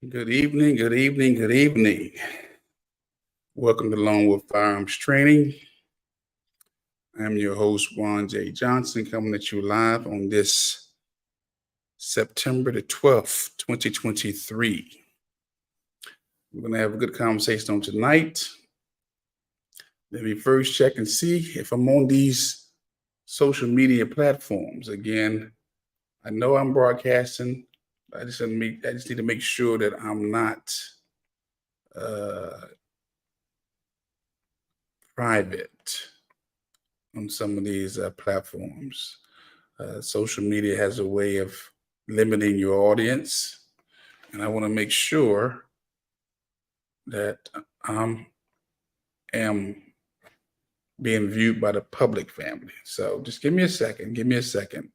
Good evening, good evening, good evening. Welcome to Longwood Firearms Training. I'm your host, Juan J. Johnson, coming at you live on this September the 12th, 2023. We're going to have a good conversation on tonight. Let me first check and see if I'm on these social media platforms. Again, I know I'm broadcasting. I just need to make sure that I'm not private on some of these platforms. Social media has a way of limiting your audience, and I want to make sure that I am being viewed by the public family. So just give me a second. Give me a second.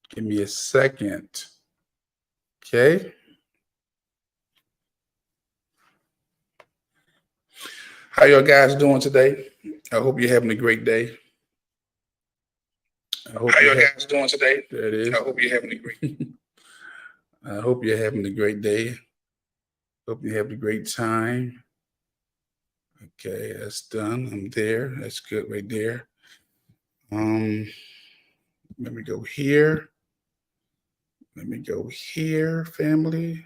Give me a second. Okay. How y'all guys doing today? I hope you're having a great day. How y'all guys doing today? There it is. I hope you're having a great. I hope you're having a great day. Hope you're having a great time. Okay, that's done. I'm there. That's good right there. Let me go here. Let me go here, family.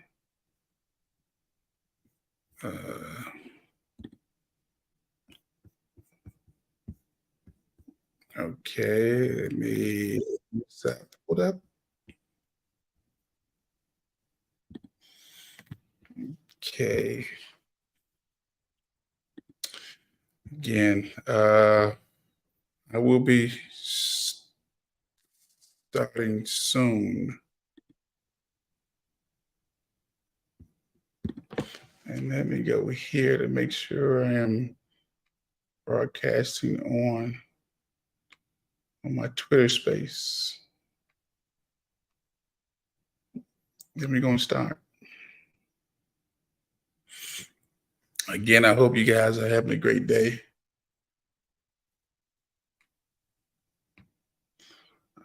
Okay, let me put up. Okay. Again, I will be starting soon. And let me go here to make sure I am broadcasting on my Twitter space. Then we're going to start. Again, I hope you guys are having a great day.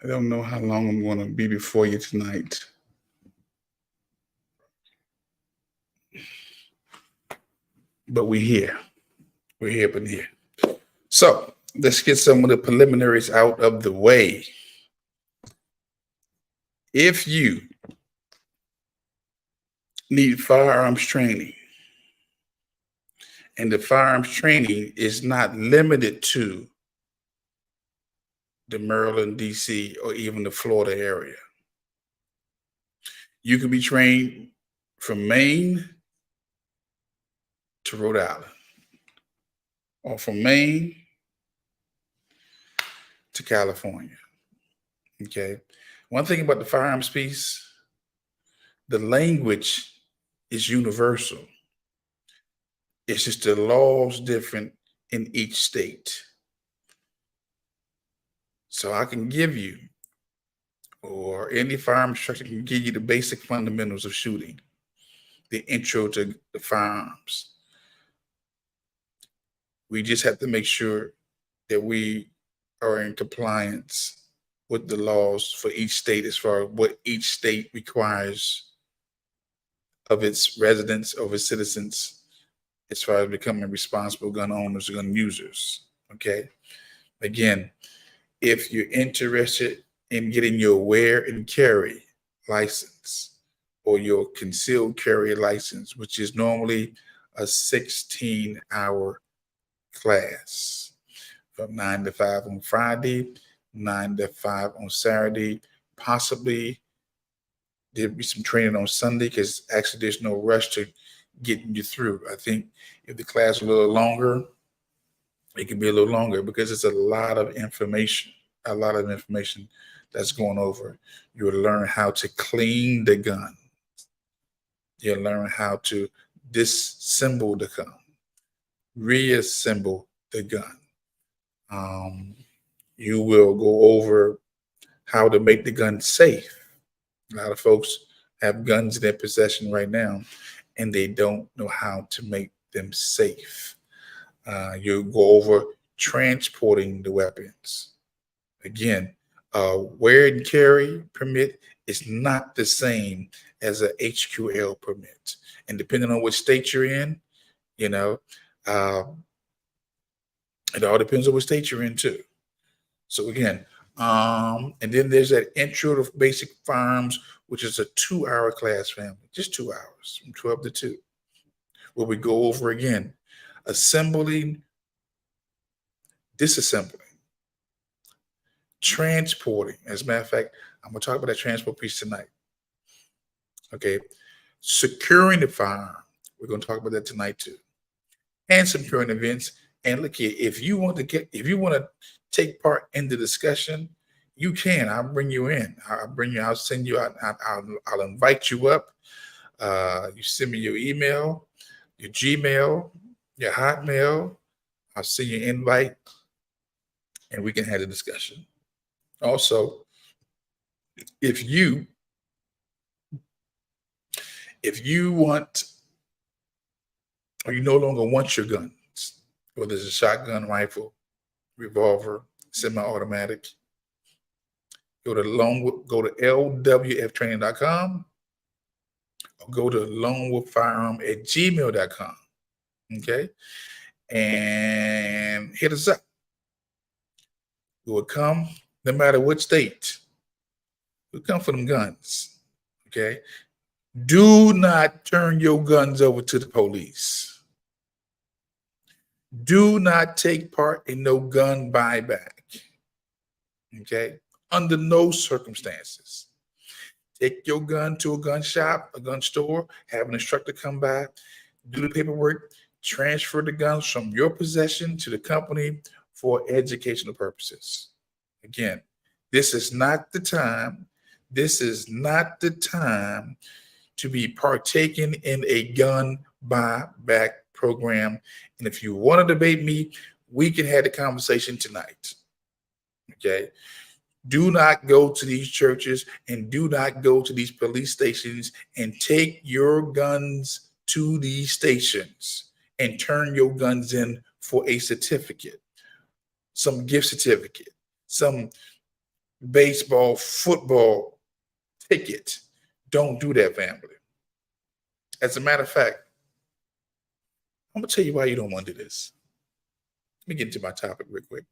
I don't know how long I'm going to be before you tonight. But we're here. We're here, but here. So let's get some of the preliminaries out of the way. If you need firearms training, and the firearms training is not limited to the Maryland, D.C., or even the Florida area. You can be trained from Maine to Rhode Island, or from Maine to California. Okay. One thing about the firearms piece, the language is universal. It's just the laws different in each state. So I can give you, or any firearm instructor can give you the basic fundamentals of shooting, the intro to the firearms. We just have to make sure that we are in compliance with the laws for each state as far as what each state requires of its residents, of its citizens, as far as becoming responsible gun owners, gun users. Okay. Again, if you're interested in getting your wear and carry license or your concealed carry license, which is normally a 16-hour class from 9 to 5 on Friday, 9 to 5 on Saturday, possibly there'll be some training on Sunday because actually there's no rush to getting you through. I think if the class is a little longer, it can be a little longer because it's a lot of information that's going over. You'll learn how to clean the gun. You'll learn how to disassemble the gun, reassemble the gun. You will go over how to make the gun safe. A lot of folks have guns in their possession right now, and they don't know how to make them safe. You go over transporting the weapons. Again, wear and carry permit is not the same as a HQL permit. And depending on what state you're in, you know, uh, it all depends on what state you're in too. So again, and then there's that intro to basic firearms, which is a 2-hour class, family, just 2 hours from 12 to 2, where we go over again, assembling, disassembling, transporting. As a matter of fact, I'm gonna talk about that transport piece tonight. Okay, securing the firearm. We're gonna talk about that tonight too, and some current events. And look here, if you want to take part in the discussion, you can. I'll bring you in. I'll send you out. I'll invite you up. You send me your email, your Gmail, your Hotmail. I'll send you an invite, and we can have a discussion. Also, if you want, or you no longer want your guns, whether it's a shotgun, rifle, revolver, semi-automatic, go to lwftraining.com or go to lonewolffirearm@gmail.com. Okay, and hit us up. We will come no matter what state. We'll come for them guns. Okay, do not turn your guns over to the police. Do not take part in no gun buyback. Okay, under no circumstances. Take your gun to a gun shop, a gun store, have an instructor come by, do the paperwork, transfer the guns from your possession to the company for educational purposes. Again, this is not the time. This is not the time to be partaking in a gun buyback program. And if you want to debate me, we can have the conversation tonight. Okay. Do not go to these churches and do not go to these police stations and take your guns to these stations and turn your guns in for a certificate, some gift certificate, some baseball, football ticket. Don't do that, family. As a matter of fact, I'm going to tell you why you don't want to do this. Let me get into my topic real quick.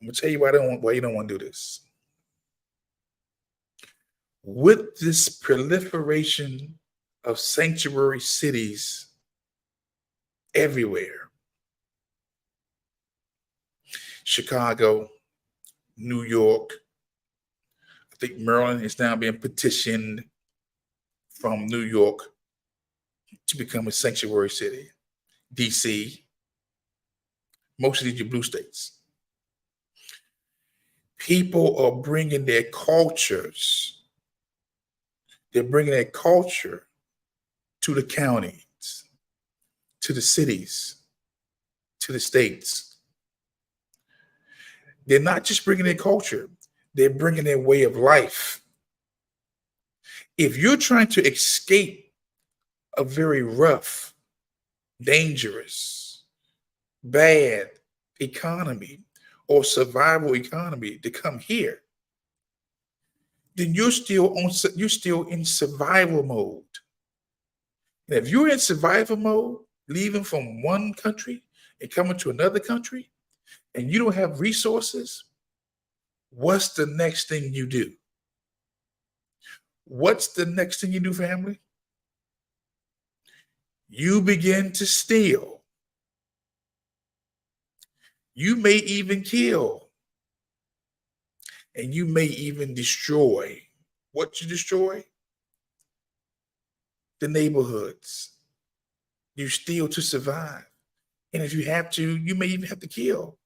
I'm going to tell you why you don't want to do this. With this proliferation of sanctuary cities everywhere, Chicago, New York, I think Maryland is now being petitioned from New York to become a sanctuary city. DC, most of these blue states. People are bringing their cultures. They're bringing their culture to the counties, to the cities, to the states. They're not just bringing their culture, they're bringing their way of life. If you're trying to escape a very rough, dangerous, bad economy or survival economy to come here, then you're still in survival mode. And if you're in survival mode, leaving from one country and coming to another country, and you don't have resources, what's the next thing you do? What's the next thing you do, family? You begin to steal. You may even kill. And you may even destroy. What you destroy? The neighborhoods. You steal to survive. And if you have to, you may even have to kill.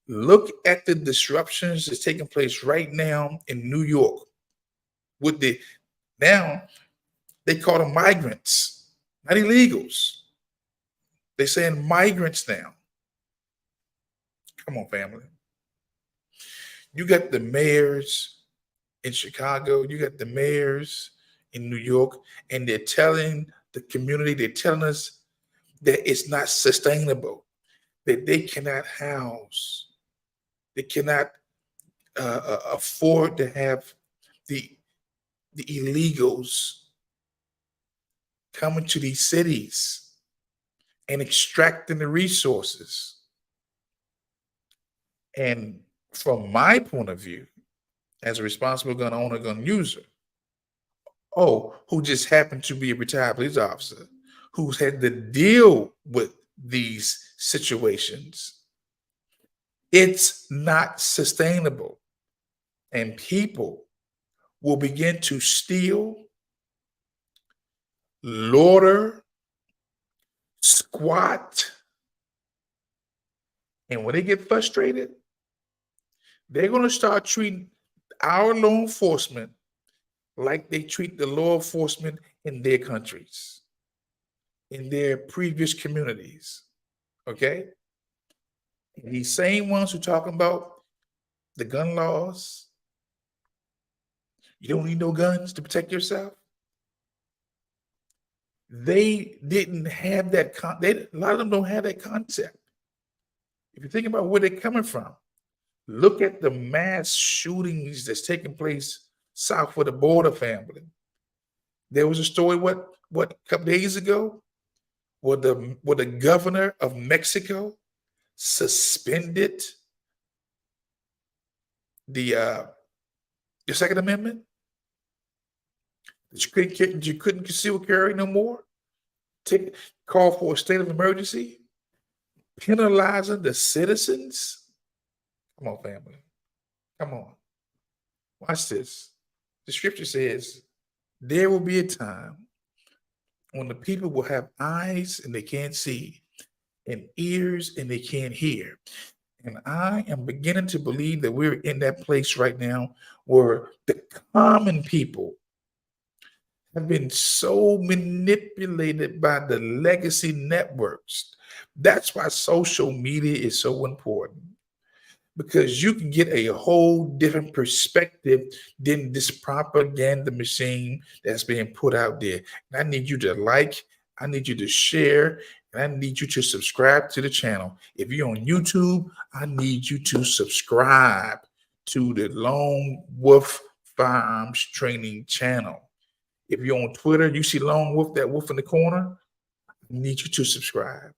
Look at the disruptions that's taking place right now in New York. Now they call them migrants, not illegals. They're saying migrants now. Come on, family. You got the mayors in Chicago, you got the mayors in New York, and they're telling the community, they're telling us that it's not sustainable, that they cannot house, they cannot afford to have the the illegals coming to these cities and extracting the resources. And from my point of view, as a responsible gun owner, gun user, who just happened to be a retired police officer who's had to deal with these situations, it's not sustainable. And people will begin to steal, loiter, squat. And when they get frustrated, they're going to start treating our law enforcement like they treat the law enforcement in their countries, in their previous communities. Okay? And these same ones who talking about the gun laws, you don't need no guns to protect yourself. They didn't have that. A lot of them don't have that concept. If you think about where they're coming from, look at the mass shootings that's taking place south of the border, family. There was a story, what a couple days ago, where the governor of Mexico suspended the Second Amendment. That you couldn't conceal carry no more. Call for a state of emergency, penalizing the citizens. Come on, family. Come on. Watch this. The scripture says, there will be a time when the people will have eyes and they can't see, and ears and they can't hear. And I am beginning to believe that we're in that place right now where the common people have been so manipulated by the legacy networks. That's why social media is so important, because you can get a whole different perspective than this propaganda machine that's being put out there. And I need you to like, I need you to share, and I need you to subscribe to the channel. If you're on YouTube, I need you to subscribe to the Lone Wolf Firearms Training channel. If you're on Twitter, you see Lone Wolf, that wolf in the corner, I need you to subscribe.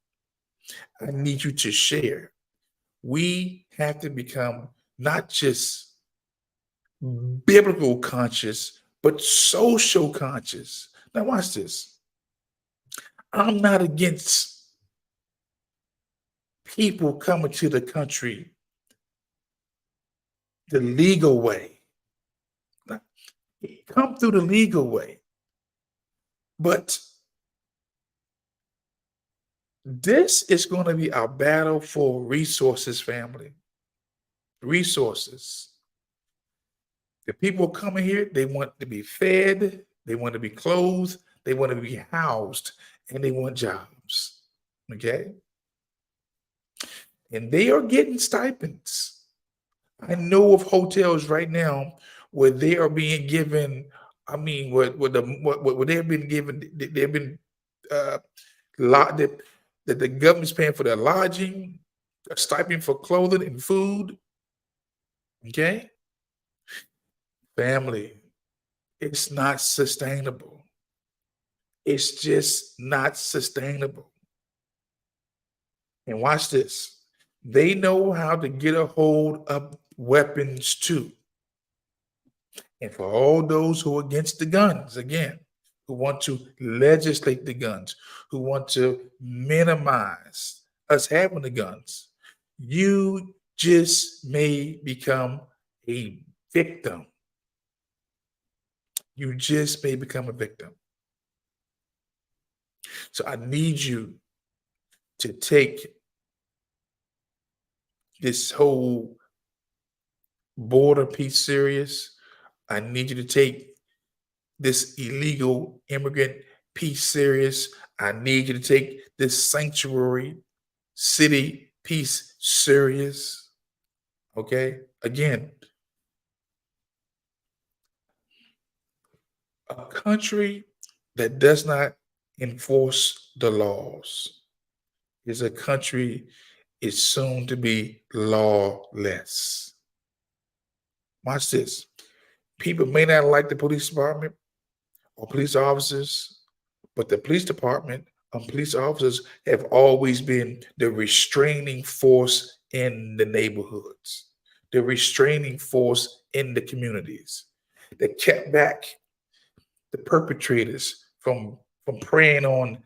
I need you to share. We have to become not just biblical conscious, but social conscious. Now watch this. I'm not against people coming to the country the legal way. Come through the legal way. But this is going to be our battle for resources, family. Resources. The people coming here, they want to be fed, they want to be clothed, they want to be housed, and they want jobs. Okay? And they are getting stipends. I know of hotels right now where they are being given, where they've been given, they've been that the government's paying for their lodging, a stipend for clothing and food. Okay? Family, it's not sustainable. It's just not sustainable. And watch this. They know how to get a hold of weapons too. And for all those who are against the guns, again, who want to legislate the guns, who want to minimize us having the guns, you just may become a victim. You just may become a victim. So I need you to take this whole border piece serious. I need you to take this illegal immigrant piece serious. I need you to take this sanctuary city piece serious. Okay? Again, a country that does not enforce the laws is a country is soon to be lawless. Watch this. People may not like the police department or police officers, but the police department and police officers have always been the restraining force in the neighborhoods, the restraining force in the communities that kept back the perpetrators from preying on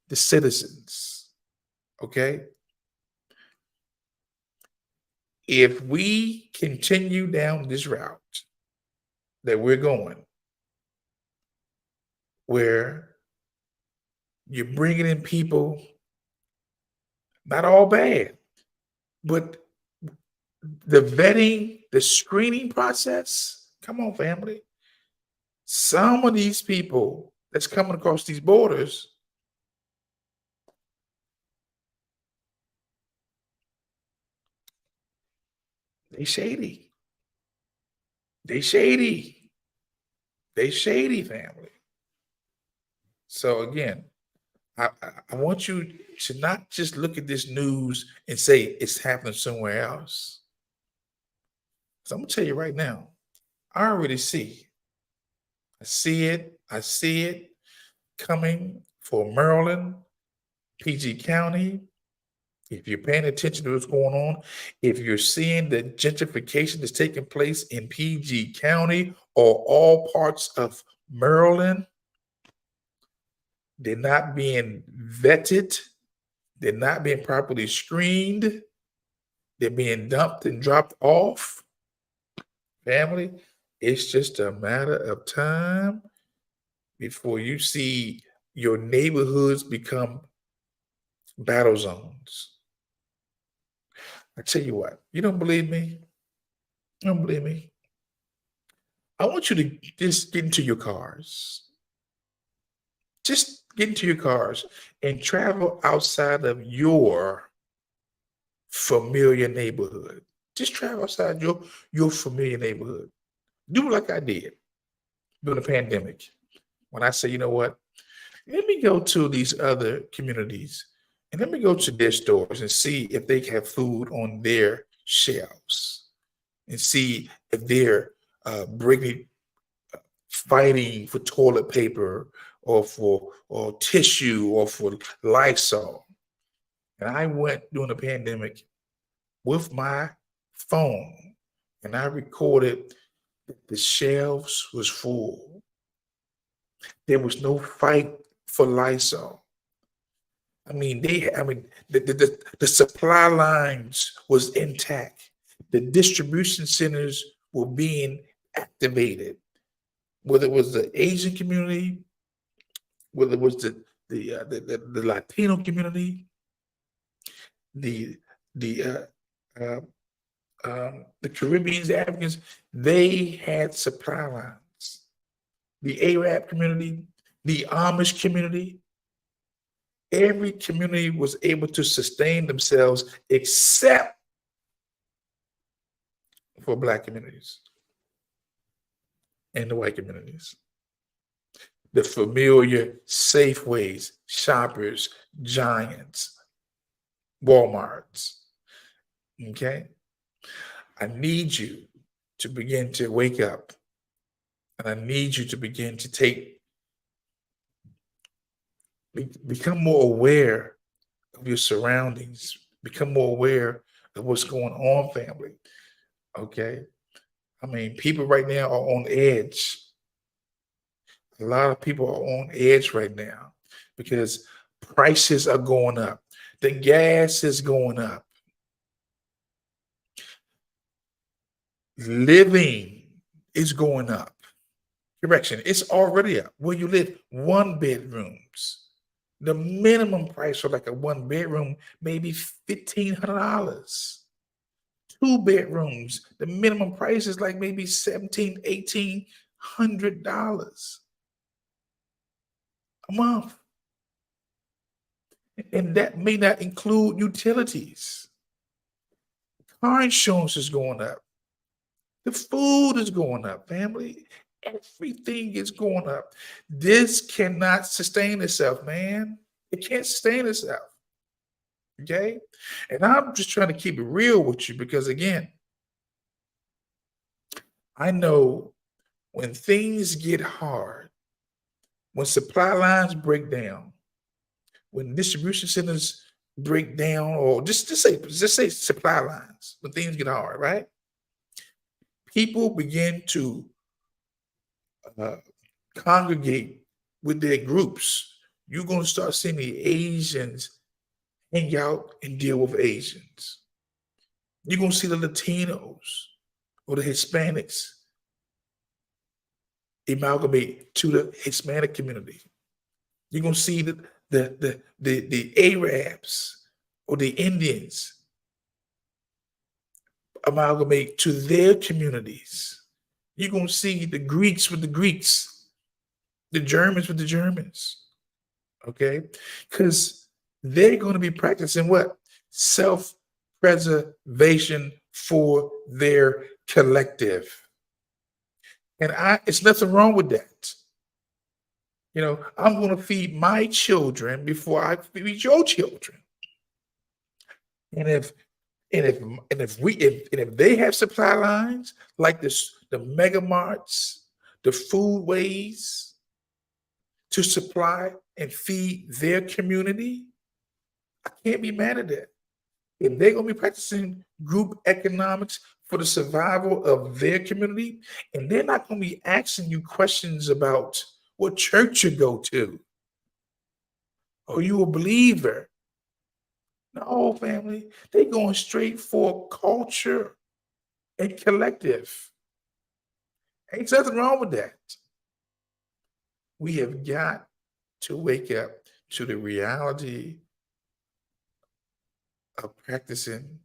the citizens. Okay? If we continue down this route that we're going, where you're bringing in people, not all bad, but the vetting, the screening process, come on, family. Some of these people that's coming across these borders, they shady. They shady. They shady, family. So again, I want you to not just look at this news and say it's happening somewhere else. So I'm gonna tell you right now, I already see. I see it. I see it coming for Maryland, PG County. If you're paying attention to what's going on, if you're seeing the gentrification that's taking place in PG County or all parts of Maryland, they're not being vetted, they're not being properly screened, they're being dumped and dropped off. Family, it's just a matter of time before you see your neighborhoods become battle zones. I tell you what, you don't believe me? You don't believe me? I want you to just get into your cars. Just get into your cars and travel outside of your familiar neighborhood. Just travel outside your familiar neighborhood. Do like I did during the pandemic. When I say, you know what, let me go to these other communities and let me go to their stores and see if they have food on their shelves and see if they're bringing fighting for toilet paper or tissue or for Lysol. And I went during the pandemic with my phone and I recorded that the shelves was full. There was no fight for Lysol. I mean, the supply lines was intact. The distribution centers were being activated. Whether it was the Asian community, whether it was the Latino community, the the the Caribbeans, the Africans, they had supply lines. The Arab community, the Amish community, every community was able to sustain themselves except for Black communities and the white communities. The familiar Safeways, Shoppers, Giants, Walmarts. Okay? I need you to begin to wake up. And I need you to begin to become more aware of your surroundings, become more aware of what's going on, family. Okay? I mean, people right now are on edge. A lot of people are on edge right now because prices are going up. The gas is going up. Living is going up. Correction, it's already up. Where you live, 1 bedrooms. The minimum price for like a 1 bedroom may be $1,500. 2 bedrooms, the minimum price is like maybe $1,700, $1,800 a month. And that may not include utilities. Car insurance is going up. The food is going up, family. Everything is going up. This cannot sustain itself, man. It can't sustain itself. Okay? And I'm just trying to keep it real with you because, again, I know when things get hard, when supply lines break down, when distribution centers break down, or just say supply lines, when things get hard, right? People begin to uh, congregate with their groups. You're going to start seeing the Asians hang out and deal with Asians. You're going to see the Latinos or the Hispanics amalgamate to the Hispanic community. You're going to see the Arabs or the Indians amalgamate to their communities. You're going to see the Greeks with the Greeks, the Germans with the Germans. Okay? Because they're going to be practicing what? Self-preservation for their collective. And it's nothing wrong with that. I'm going to feed my children before I feed your children. And if they have supply lines like this, the mega marts, the foodways to supply and feed their community, I can't be mad at that. If they're going to be practicing group economics for the survival of their community, and they're not going to be asking you questions about what church you go to. Are you a believer? No, family. They're going straight for culture and collective. Ain't nothing wrong with that. We have got to wake up to the reality of practicing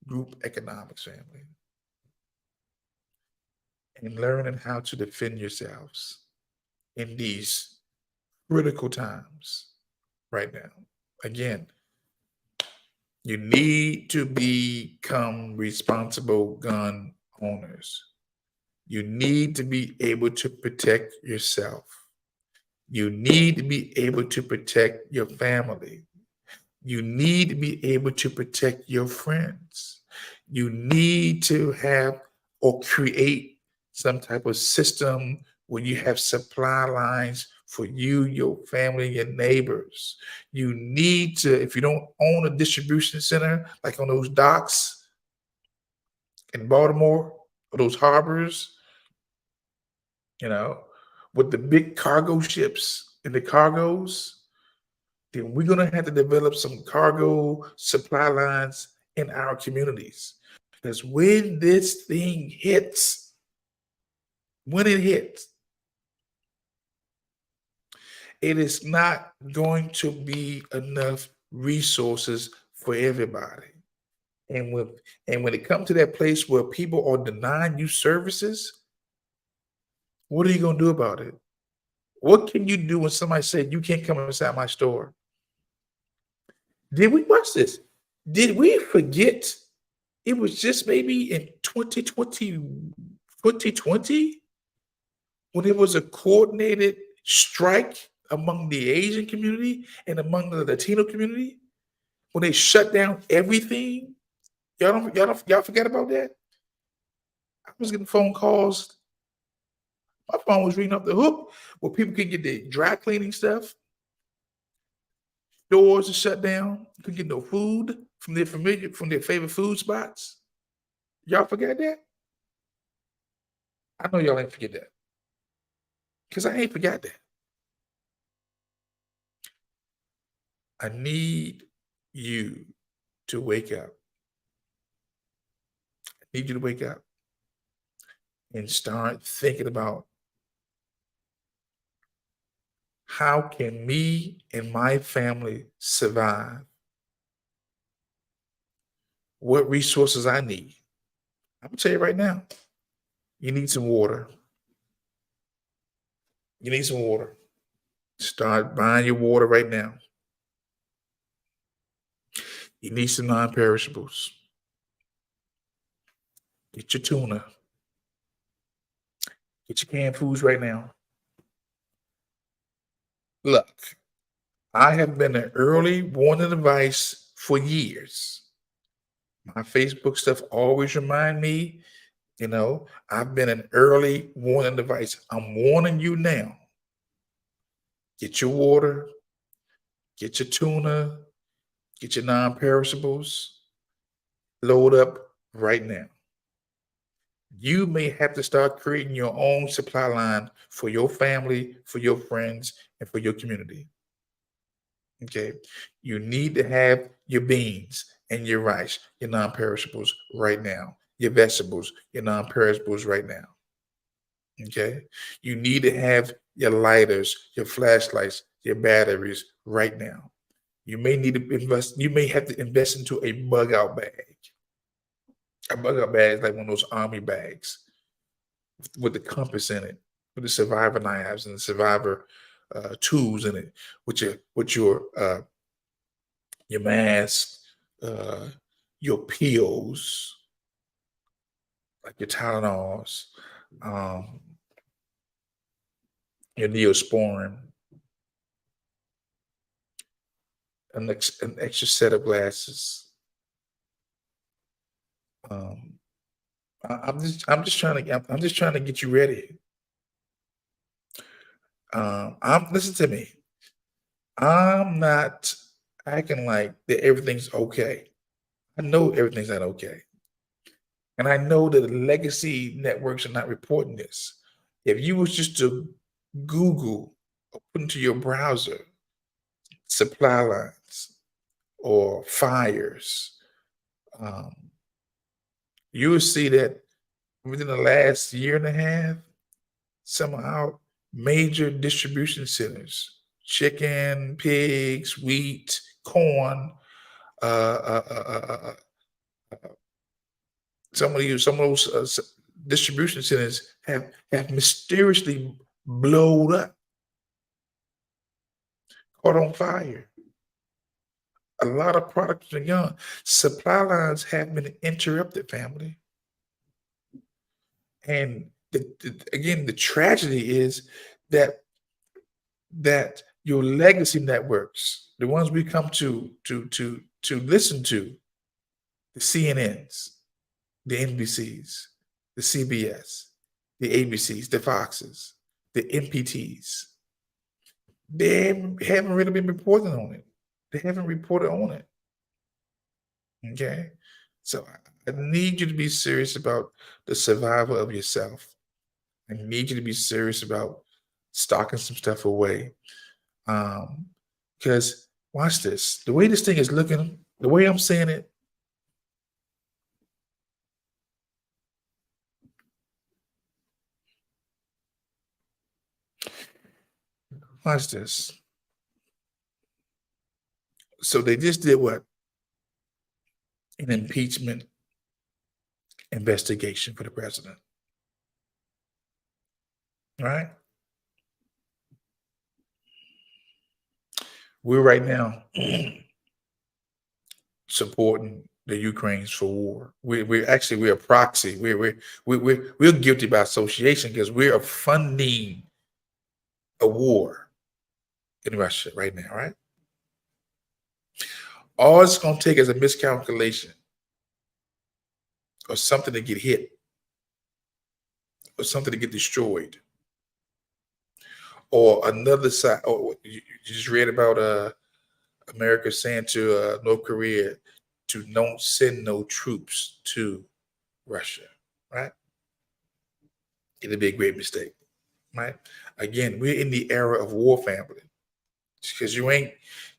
group economics, family, and learning how to defend yourselves in these critical times right now. Again, you need to become responsible gun owners. You need to be able to protect yourself. You need to be able to protect your family. You need to be able to protect your friends. You need to have or create some type of system where you have supply lines for you, your family, your neighbors. You need to, if you don't own a distribution center, like on those docks in Baltimore or those harbors, with the big cargo ships and the cargos, then we're going to have to develop some cargo supply lines in our communities. Because when this thing hits, it is not going to be enough resources for everybody. And when it comes to that place where people are denying you services, what are you going to do about it? What can you do when somebody said you can't come inside my store? Did we watch this? Did we forget it was just maybe in 2020 when there was a coordinated strike among the Asian community and among the Latino community when they shut down everything? Y'all forget about that? I was getting phone calls. My phone was ringing up the hook where people could get their dry cleaning stuff. Stores are shut down. You couldn't get no food from their favorite food spots. Y'all forget that? I know y'all ain't forget that. Because I ain't forgot that. I need you to wake up. I need you to wake up and start thinking about how can me and my family survive? What resources I need? I'm gonna tell you right now, you need some water. You need some water. Start buying your water right now. You need some non-perishables. Get your tuna. Get your canned foods right now. Look, I have been an early warning device for years. My Facebook stuff always remind me I've been an early warning device. I'm warning you now. Get your water, get your tuna, get your non-perishables, load up right now. You may have to start creating your own supply line for your family, for your friends, and for your community. Okay. You need to have your beans and your rice, your non perishables right now, your vegetables, your non perishables right now. Okay. You need to have your lighters, your flashlights, your batteries right now. You may have to invest into a bug out bag. A bug out bag is like one of those army bags with the compass in it, with the survivor knives and the survivor tools in it, with your mask, uh, your pills, like your Tylenols, um, your Neosporin, an extra set of glasses. Um, I'm just trying to get you ready. I'm Listen to me. I'm not acting like that everything's okay. I know everything's not okay. And I know that the legacy networks are not reporting this. If you was just to Google or put into your browser supply lines or fires, um, you will see that within the last year and a half, somehow major distribution centers, chicken, pigs, wheat, corn, uh, uh, uh, uh, uh, some of those distribution centers have mysteriously blowed up, caught on fire. A lot of products are gone. Supply lines have been interrupted, family. And again, the tragedy is that your legacy networks, the ones we come to listen to, the CNNs, the NBCs, the CBS, the ABCs, the Foxes, the MPTs, they haven't really been reporting on it. They haven't reported on it. Okay. So I need you to be serious about the survival of yourself. I need you to be serious about stocking some stuff away. Um, because watch this. The way this thing is looking, the way I'm saying it, watch this. So they just did what? An impeachment investigation for the president. Right? We're right now supporting the Ukrainians for war. We're a proxy. We're guilty by association because we are funding a war in Russia right now, right? All it's going to take is a miscalculation or something to get hit or something to get destroyed or another side. Or you just read about America saying to North Korea to don't send no troops to Russia, right? It'd be a great mistake, right? Again, we're in the era of war, family.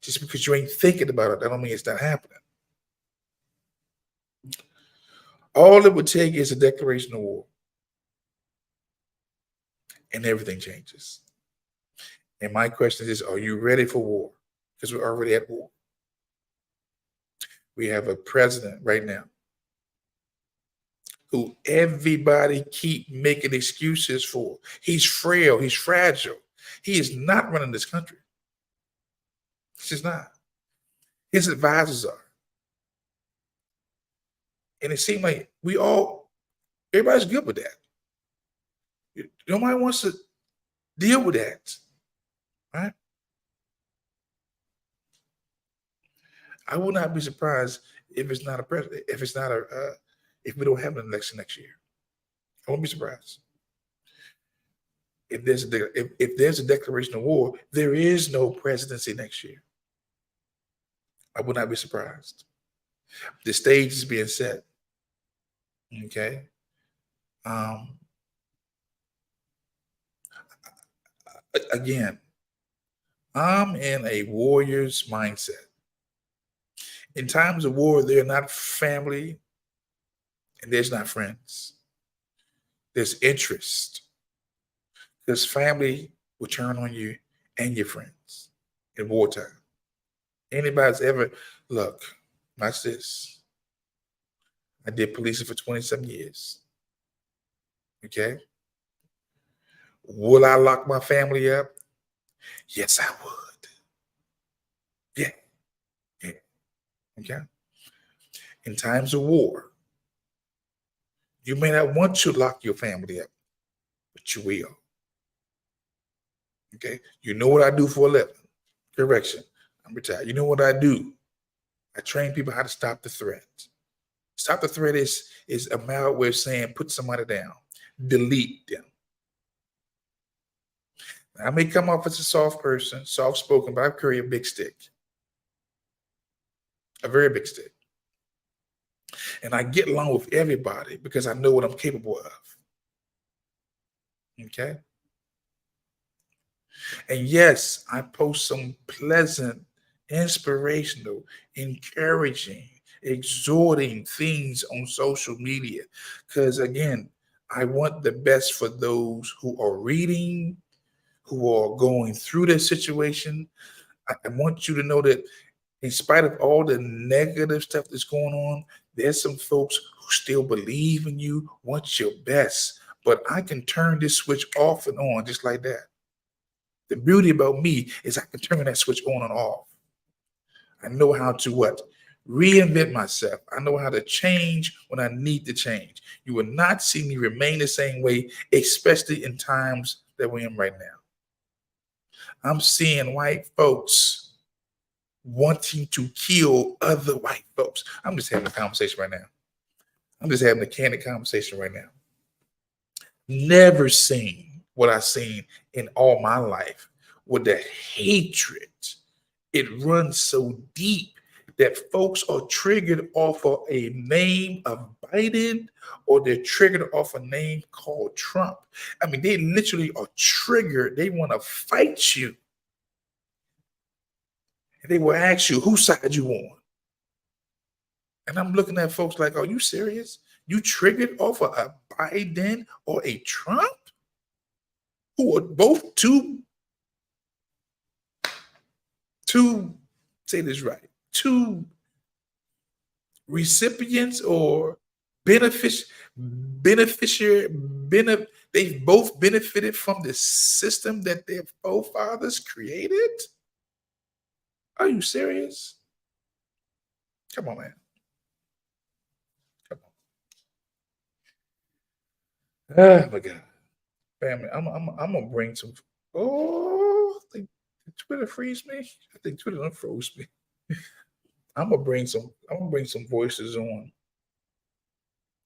Just because you ain't thinking about it, that don't mean it's not happening. All it would take is a declaration of war, and everything changes. And my question is, are you ready for war? Because we're already at war. We have a president right now who everybody keep making excuses for. He's frail, he's fragile. He is not running this country. He's just not. His advisors are. And it seemed like everybody's good with that. Nobody wants to deal with that, right? I will not be surprised if it's not a president, if we don't have an election next year. I won't be surprised. If there's a declaration of war, there is no presidency next year. I would not be surprised. The stage is being set. Okay. Um, Again, I'm in a warrior's mindset. In times of war, they're not family and there's not friends. There's interest. There's family will turn on you and your friends in wartime. Anybody's ever look, watch this. I did policing for 27 years. Okay. Will I lock my family up? Yes, I would. Yeah. Yeah. Okay. In times of war, you may not want to lock your family up, but you will. Okay. You know what I do for a living. Correction. I'm retired. You know what I do? I train people how to stop the threat. Stop the threat is a mild way of saying put somebody down, delete them. I may come off as a soft person, soft spoken, but I carry a big stick, a very big stick. And I get along with everybody because I know what I'm capable of. Okay. And yes, I post some pleasant, inspirational, encouraging, exhorting things on social media. Because again, I want the best for those who are reading, who are going through this situation. I want you to know that in spite of all the negative stuff that's going on, there's some folks who still believe in you, want your best. But I can turn this switch off and on just like that. The beauty about me is I can turn that switch on and off. I know how to what? Reinvent myself. I know how to change when I need to change. You will not see me remain the same way, especially in times that we're in right now. I'm seeing white folks wanting to kill other white folks. I'm just having a conversation right now. I'm just having a candid conversation right now. Never seen what I've seen in all my life with the hatred. It runs so deep that folks are triggered off of a name of Biden or they're triggered off a name called Trump. I mean, they literally are triggered. They want to fight you. And they will ask you, whose side you on? And I'm looking at folks like, are you serious? You triggered off of a Biden or a Trump? Who are both two, say this right, two recipients or beneficiary, they've both benefited from the system that their forefathers created? Are you serious? Come on, man. Come on. Oh my God. Family, I'm gonna bring some. Oh, I think Twitter freeze me. I think Twitter unfroze me. I'm gonna bring some. I'm gonna bring some voices on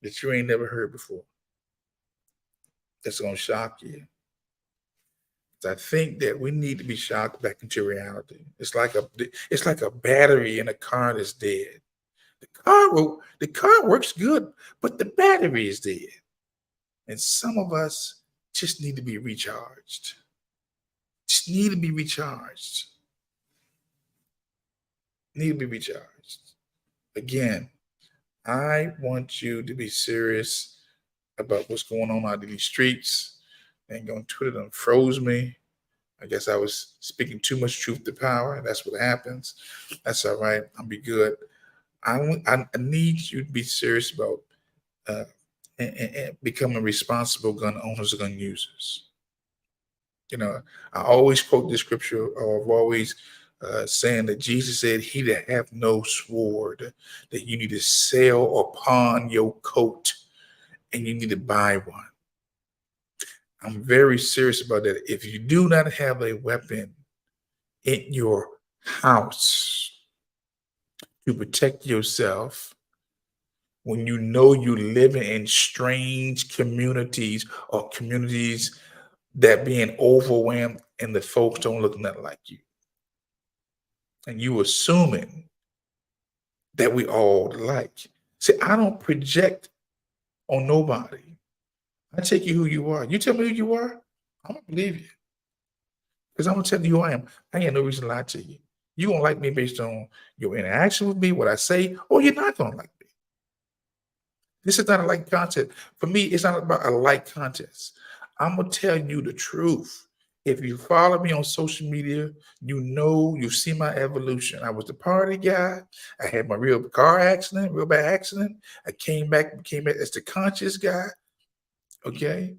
that you ain't never heard before. That's gonna shock you. I think that we need to be shocked back into reality. It's like a battery in a car that's dead. The car works good, but the battery is dead. And some of us just need to be recharged. Just need to be recharged. Need to be recharged. Again, I want you to be serious about what's going on out of these streets. And going Twitter done froze me. I guess I was speaking too much truth to power. That's what happens. That's all right. I'll be good. I need you to be serious about and becoming responsible gun owners and gun users. You know, I always quote this scripture, or I've always saying that Jesus said, "He that hath no sword, that you need to sell upon your coat, and you need to buy one." I'm very serious about that. If you do not have a weapon in your house to protect yourself, when you know you're living in strange communities or communities that being overwhelmed and the folks don't look nothing like you. And you assuming that we all alike. See, I don't project on nobody. I take you who you are. You tell me who you are, I'm gonna believe you. Because I'm gonna tell you who I am. I ain't no reason to lie to you. You gonna like me based on your interaction with me, what I say, or you're not gonna like me. This is not a like contest. For me, it's not about a like contest. I'm gonna tell you the truth. If you follow me on social media, you know you see my evolution. I was the party guy. I had my real car accident, real bad accident. I came back as the conscious guy. Okay,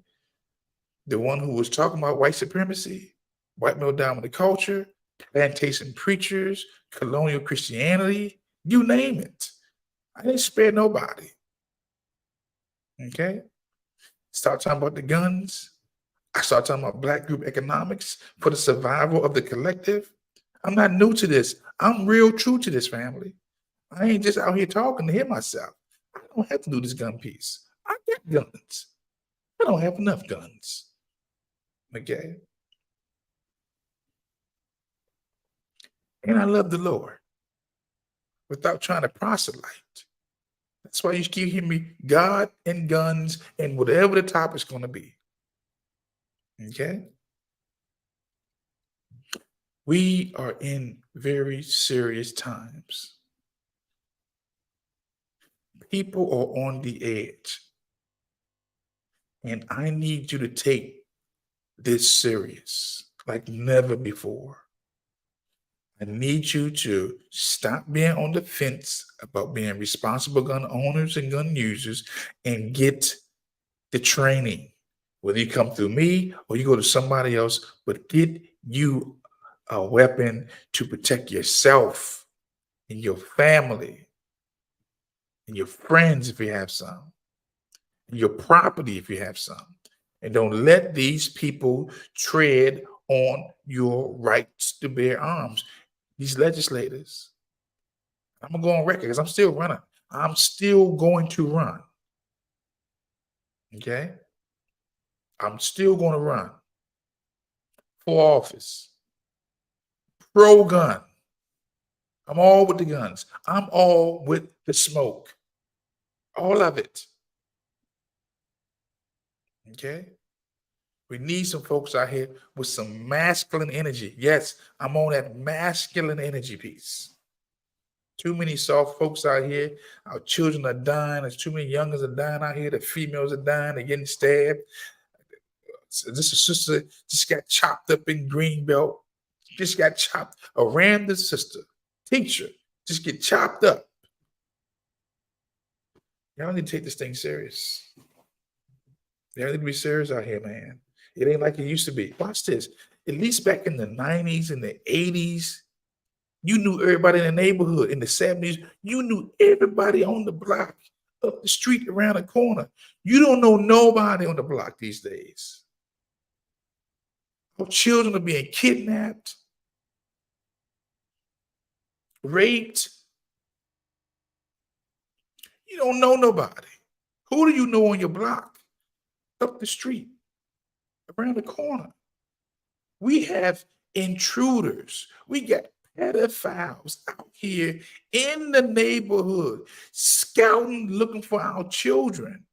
the one who was talking about white supremacy, white male dominant culture, plantation preachers, colonial Christianity, you name it. I didn't spare nobody. Okay, start talking about the guns. I start talking about black group economics for the survival of the collective. I'm not new to this. I'm real true to this family. I ain't just out here talking to hear myself. I don't have to do this gun piece. I got guns. I don't have enough guns. Okay. And I love the Lord without trying to proselyte. That's why you keep hearing me God and guns and whatever the topic's going to be. Okay. We are in very serious times. People are on the edge. And I need you to take this serious like never before. I need you to stop being on the fence about being responsible gun owners and gun users and get the training. Whether you come through me or you go to somebody else, but get you a weapon to protect yourself and your family and your friends if you have some, and your property if you have some. And don't let these people tread on your rights to bear arms. These legislators, I'm gonna go on record because I'm still running. I'm still going to run. Okay? I'm still going to run for office. Pro gun. I'm all with the guns. I'm all with the smoke. All of it. Okay? We need some folks out here with some masculine energy. Yes, I'm on that masculine energy piece. Too many soft folks out here. Our children are dying. There's too many youngers are dying out here. The females are dying. They're getting stabbed. So this sister just got chopped up in Greenbelt. Just got chopped. A random sister, teacher, just get chopped up. Y'all need to take this thing serious. Y'all need to be serious out here, man. It ain't like it used to be. Watch this. At least back in the 90s and the 80s, you knew everybody in the neighborhood. In the 70s, you knew everybody on the block, up the street, around the corner. You don't know nobody on the block these days. Our children are being kidnapped, raped. You don't know nobody. Who do you know on your block? Up the street, around the corner. We have intruders. We got pedophiles out here in the neighborhood, scouting, looking for our children.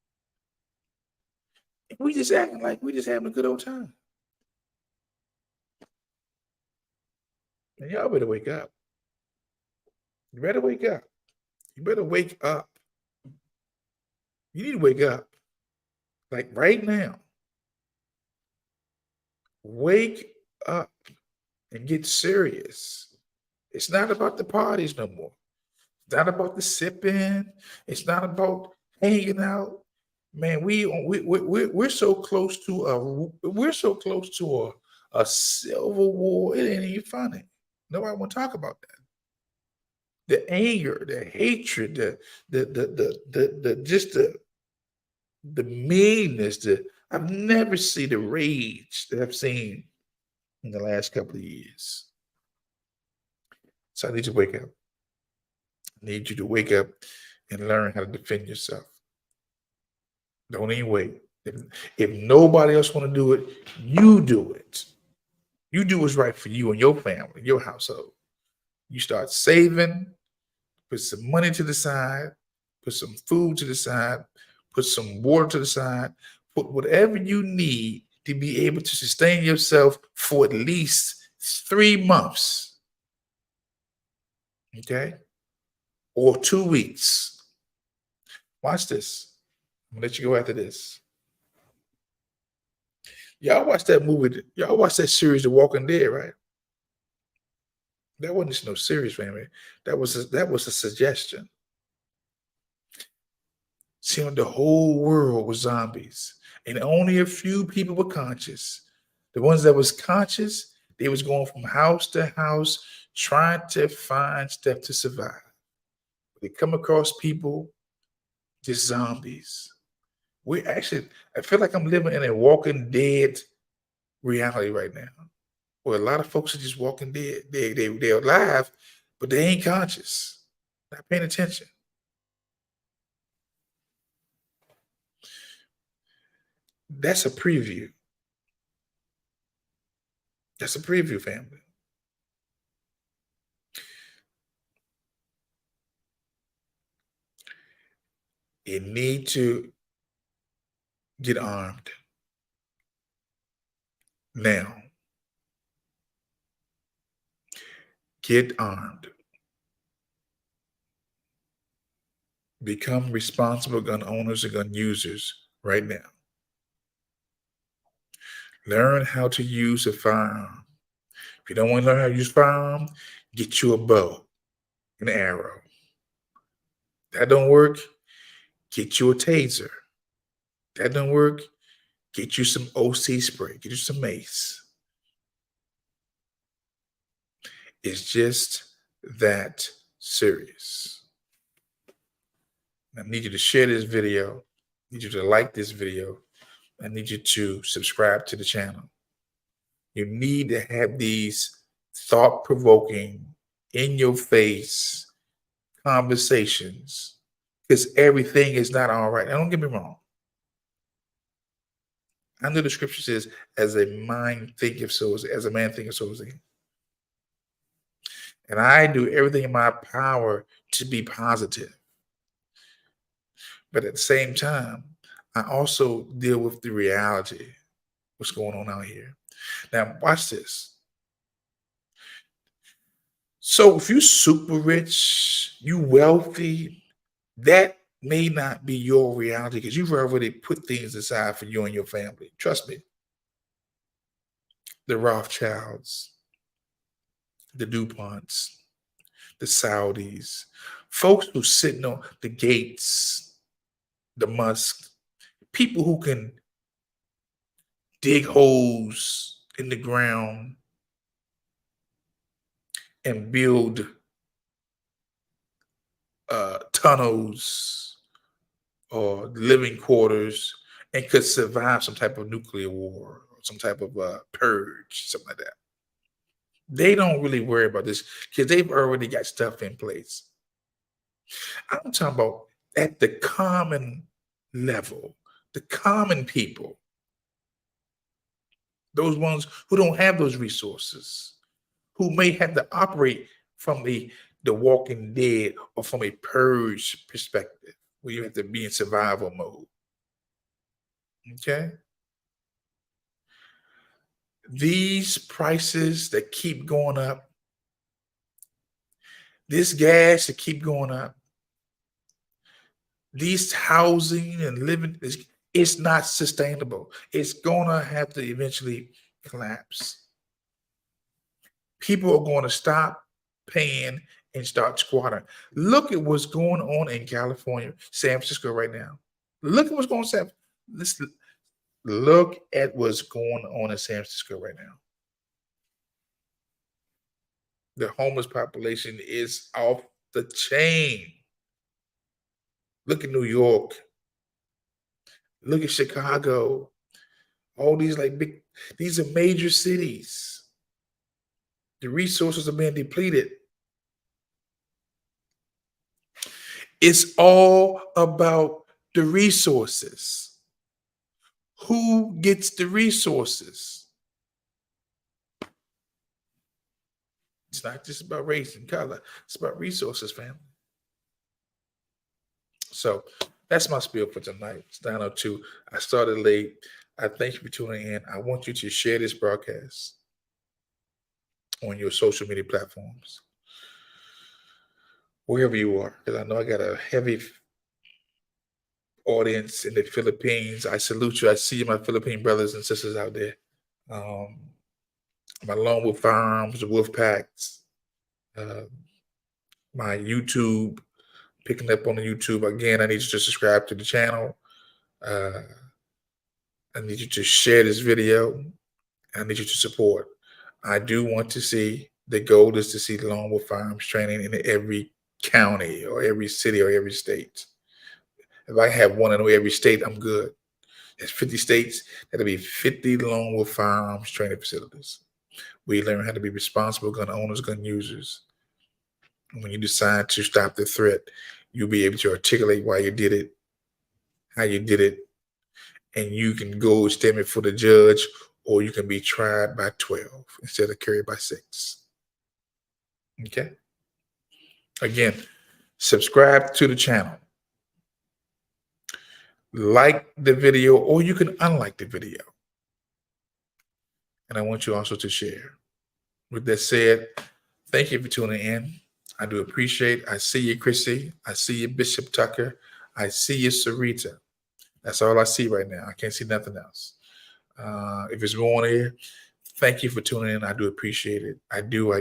We just acting like we just having a good old time. And y'all better wake up. You better wake up. You better wake up. You need to wake up. Like right now. Wake up and get serious. It's not about the parties no more. It's not about the sipping. It's not about hanging out. Man, we're so close to a civil war. It ain't even funny. Nobody want to talk about that. The anger, the hatred, the meanness. I've never seen the rage that I've seen in the last couple of years. So I need you to wake up. I need you to wake up and learn how to defend yourself. Don't even wait. If nobody else want to do it, you do it. You do what's right for you and your family, your household. You start saving, put some money to the side, put some food to the side, put some water to the side, put whatever you need to be able to sustain yourself for at least 3 months. Okay? Or 2 weeks. Watch this. I'm gonna let you go after this. Y'all watch that movie. Y'all watch that series, The Walking Dead, right? That wasn't just no series, family. That was a suggestion. Seeing the whole world was zombies, and only a few people were conscious. The ones that was conscious, they was going from house to house trying to find stuff to survive. They come across people, just zombies. I feel like I'm living in a Walking Dead reality right now, where a lot of folks are just walking dead. They're alive, but they ain't conscious, not paying attention. That's a preview. That's a preview, family. You need to get armed now. Get armed. Become responsible gun owners and gun users right now. Learn how to use a firearm. If you don't want to learn how to use a firearm, get you a bow, an arrow. That don't work, get you a taser. That don't work, get you some OC spray, get you some mace. It's just that serious. I need you to share this video. I need you to like this video. I need you to subscribe to the channel. You need to have these thought-provoking, in-your-face conversations, because everything is not all right. Now, don't get me wrong. I know the scripture says, as a mind thinketh, so as a man thinketh, so is he. And I do everything in my power to be positive. But at the same time, I also deal with the reality, what's going on out here. Now, watch this. So if you're super rich, you wealthy, that may not be your reality because you've already put things aside for you and your family. Trust me. The Rothschilds, the DuPonts, the Saudis, folks who sitting on the Gates, the Musk, people who can dig holes in the ground and build tunnels or living quarters and could survive some type of nuclear war, or some type of purge, something like that. They don't really worry about this because they've already got stuff in place. I'm talking about at the common level, the common people, those ones who don't have those resources, who may have to operate from the Walking Dead or from a purge perspective, where you have to be in survival mode. Okay? These prices that keep going up, this gas that keep going up, these housing and living, it's not sustainable. It's gonna have to eventually collapse. People are going to stop paying and start squatting. Look at what's going on in California, San Francisco right now. Look at what's going on. Look at what's going on in San Francisco right now. The homeless population is off the chain. Look at New York. Look at Chicago. All these these are major cities. The resources are being depleted. It's all about the resources. Who gets the resources? It's not just about race and color. It's about resources, family. So that's my spiel for tonight. It's 9:02. I started late. I thank you for tuning in. I want you to share this broadcast on your social media platforms, wherever you are, because I know I got a heavy audience in the Philippines. I salute you. I see my Philippine brothers and sisters out there. My Lone Wolf Firearms, the Wolf Packs, uh, my YouTube, picking up on the YouTube. Again, I need you to subscribe to the channel. I need you to share this video. I need you to support. I do want to see, the goal is to see Lone Wolf Firearms training in every county or every city or every state. If I have one in every state, I'm good. There's 50 states, that'll be 50 Lone Wolf Firearms training facilities. We learn how to be responsible gun owners, gun users. And when you decide to stop the threat, you'll be able to articulate why you did it, how you did it, and you can go stand before the judge, or you can be tried by 12 instead of carried by 6. Okay? Again, subscribe to the channel. Like the video, or you can unlike the video. And I want you also to share. With that said, thank you for tuning in. I do appreciate. I see you, Chrissy. I see you, Bishop Tucker. I see you, Sarita. That's all I see right now. I can't see nothing else. If it's more on here, thank you for tuning in. I do appreciate it. I do.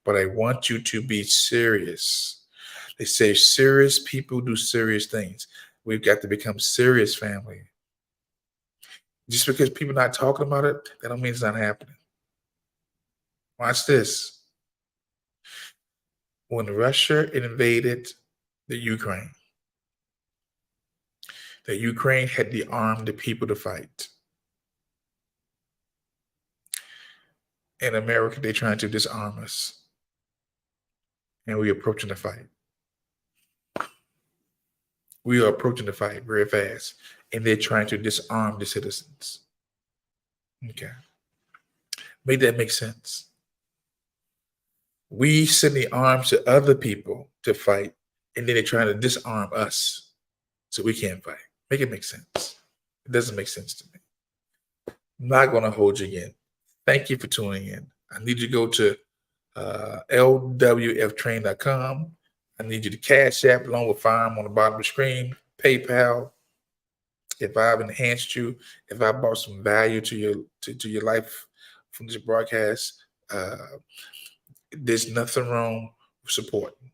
But I want you to be serious. They say serious people do serious things. We've got to become serious, family. Just because people not talking about it, that don't mean it's not happening. Watch this. When Russia invaded the Ukraine had to arm the people to fight. In America, they're trying to disarm us. And we're approaching the fight. We are approaching the fight very fast. And they're trying to disarm the citizens. Okay. Make that make sense. We send the arms to other people to fight, and then they're trying to disarm us so we can't fight. Make it make sense. It doesn't make sense to me. I'm not going to hold you again. Thank you for tuning in. I need you to go to lwftrain.com. I need you to Cash App Lone Wolf Firearm on the bottom of the screen, PayPal. If I've enhanced you, if I brought some value to your life from this broadcast, there's nothing wrong with supporting.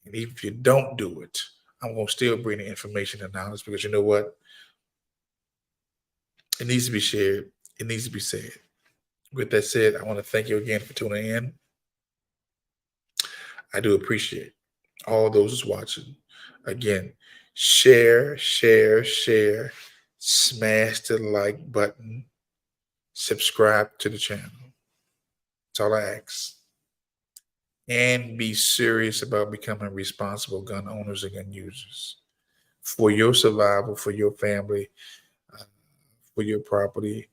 And even if you don't do it, I'm going to still bring the information and knowledge, because you know what? It needs to be shared. It needs to be said. With that said, I want to thank you again for tuning in. I do appreciate all those who's watching. Again, share, smash the like button, subscribe to the channel. That's all I ask. And be serious about becoming responsible gun owners and gun users for your survival, for your family, for your property,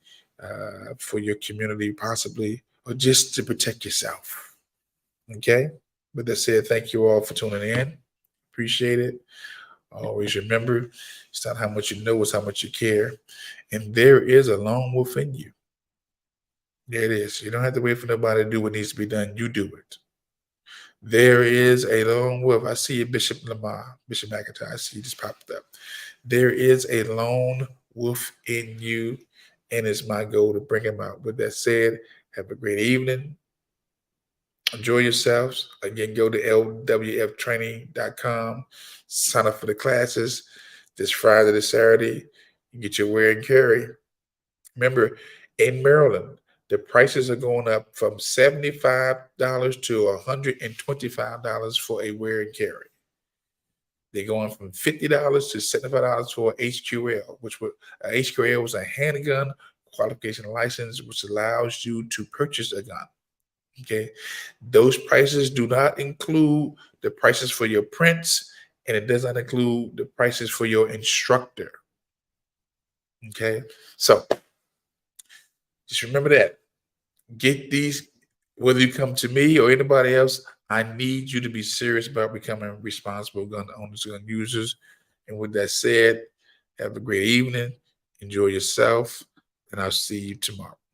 for your community, possibly, or just to protect yourself. Okay? With that said, thank you all for tuning in. Appreciate it. Always remember, it's not how much you know, it's how much you care. And there is a lone wolf in you. There it is. You don't have to wait for nobody to do what needs to be done. You do it. There is a lone wolf. I see you, Bishop Lamar, Bishop McIntyre. I see you just popped up. There is a lone wolf in you, and it's my goal to bring him out. With that said, have a great evening. Enjoy yourselves. Again, go to lwftraining.com. Sign up for the classes this Friday to Saturday. You get your wear and carry. Remember, in Maryland, the prices are going up from $75 to $125 for a wear and carry. They're going from $50 to $75 for HQL, which HQL was a handgun qualification license, which allows you to purchase a gun. Okay. Those prices do not include the prices for your prints, and it does not include the prices for your instructor. Okay. So just remember that. Get these, whether you come to me or anybody else, I need you to be serious about becoming responsible gun owners, gun users. And with that said, have a great evening. Enjoy yourself, and I'll see you tomorrow.